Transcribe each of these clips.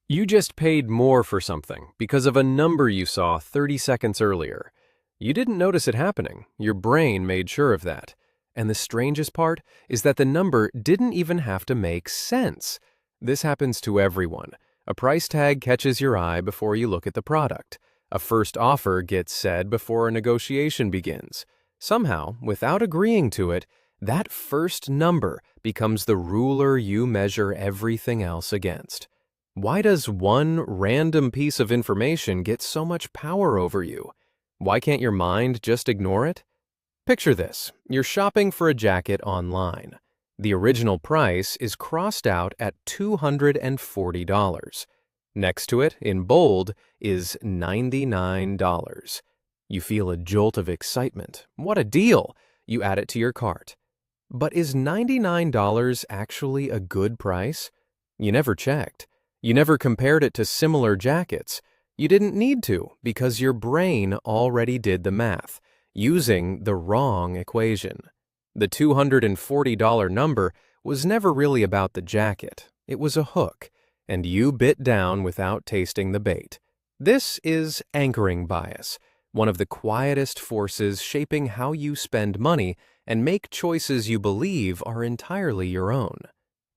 You just paid more for something because of a number you saw 30 seconds earlier. You didn't notice it happening. Your brain made sure of that. And the strangest part is that the number didn't even have to make sense. This happens to everyone. A price tag catches your eye before you look at the product. A first offer gets said before a negotiation begins. Somehow, without agreeing to it, that first number becomes the ruler you measure everything else against. Why does one random piece of information get so much power over you? Why can't your mind just ignore it? Picture this. You're shopping for a jacket online. The original price is crossed out at $240. Next to it, in bold, is $99. You feel a jolt of excitement. What a deal! You add it to your cart. But is $99 actually a good price? You never checked. You never compared it to similar jackets. You didn't need to because your brain already did the math, using the wrong equation. The $240 number was never really about the jacket. It was a hook, and you bit down without tasting the bait. This is anchoring bias, one of the quietest forces shaping how you spend money and make choices you believe are entirely your own.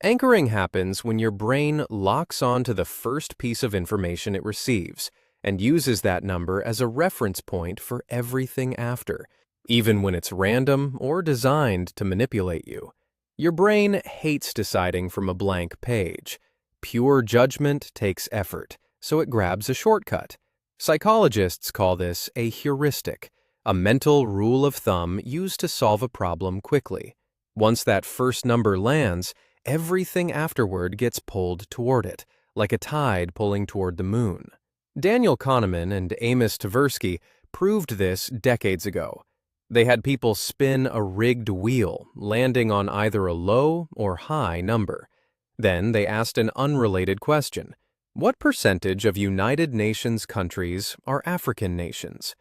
Anchoring happens when your brain locks on to the first piece of information it receives and uses that number as a reference point for everything after, even when it's random or designed to manipulate you. Your brain hates deciding from a blank page. Pure judgment takes effort, so it grabs a shortcut. Psychologists call this a heuristic, a mental rule of thumb used to solve a problem quickly. Once that first number lands, everything afterward gets pulled toward it, like a tide pulling toward the moon. Daniel Kahneman and Amos Tversky proved this decades ago. They had people spin a rigged wheel, landing on either a low or high number. Then they asked an unrelated question. What percentage of United Nations countries are African nations?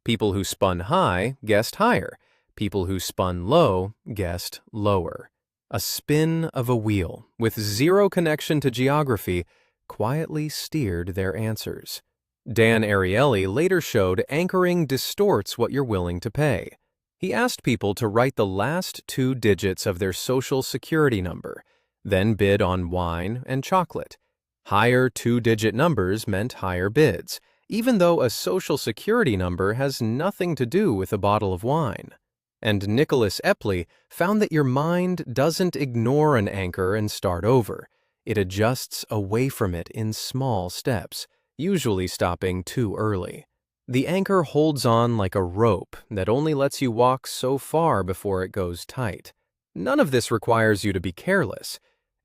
People who spun high guessed higher. People who spun low guessed lower. A spin of a wheel, with zero connection to geography, quietly steered their answers. Dan Ariely later showed anchoring distorts what you're willing to pay. He asked people to write the last two digits of their social security number, then bid on wine and chocolate. Higher two-digit numbers meant higher bids, even though a social security number has nothing to do with a bottle of wine. And Nicholas Epley found that your mind doesn't ignore an anchor and start over. It adjusts away from it in small steps, usually stopping too early. The anchor holds on like a rope that only lets you walk so far before it goes tight. None of this requires you to be careless.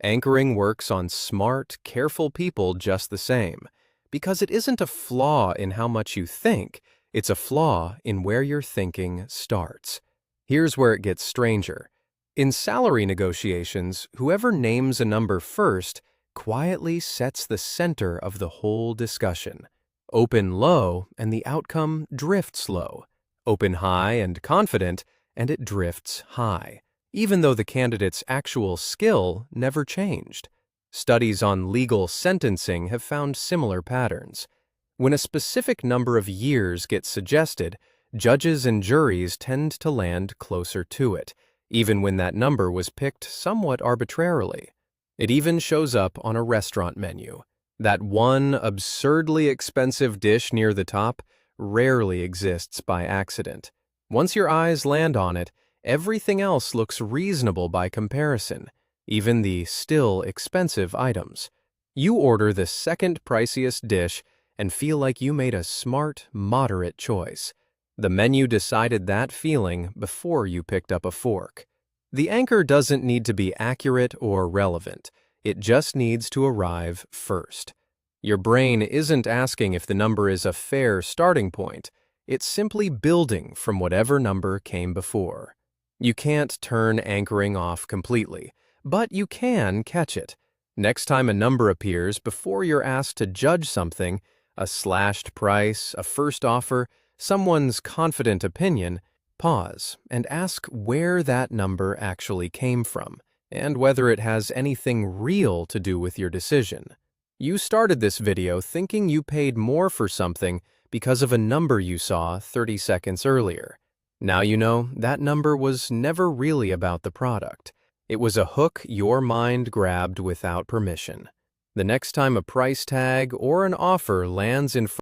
Anchoring works on smart, careful people just the same, because it isn't a flaw in how much you think, it's a flaw in where your thinking starts. Here's where it gets stranger. In salary negotiations, whoever names a number first quietly sets the center of the whole discussion. Open low, and the outcome drifts low. Open high and confident, and it drifts high, even though the candidate's actual skill never changed. Studies on legal sentencing have found similar patterns. When a specific number of years gets suggested, judges and juries tend to land closer to it, even when that number was picked somewhat arbitrarily. It even shows up on a restaurant menu. That one absurdly expensive dish near the top rarely exists by accident. Once your eyes land on it, everything else looks reasonable by comparison, even the still expensive items. You order the second priciest dish and feel like you made a smart, moderate choice. The menu decided that feeling before you picked up a fork. The anchor doesn't need to be accurate or relevant. It just needs to arrive first. Your brain isn't asking if the number is a fair starting point. It's simply building from whatever number came before. You can't turn anchoring off completely, but you can catch it. Next time a number appears before you're asked to judge something, a slashed price, a first offer, someone's confident opinion, pause and ask where that number actually came from and whether it has anything real to do with your decision. You started this video thinking you paid more for something because of a number you saw 30 seconds earlier. Now you know that number was never really about the product. It was a hook your mind grabbed without permission. The next time a price tag or an offer lands in front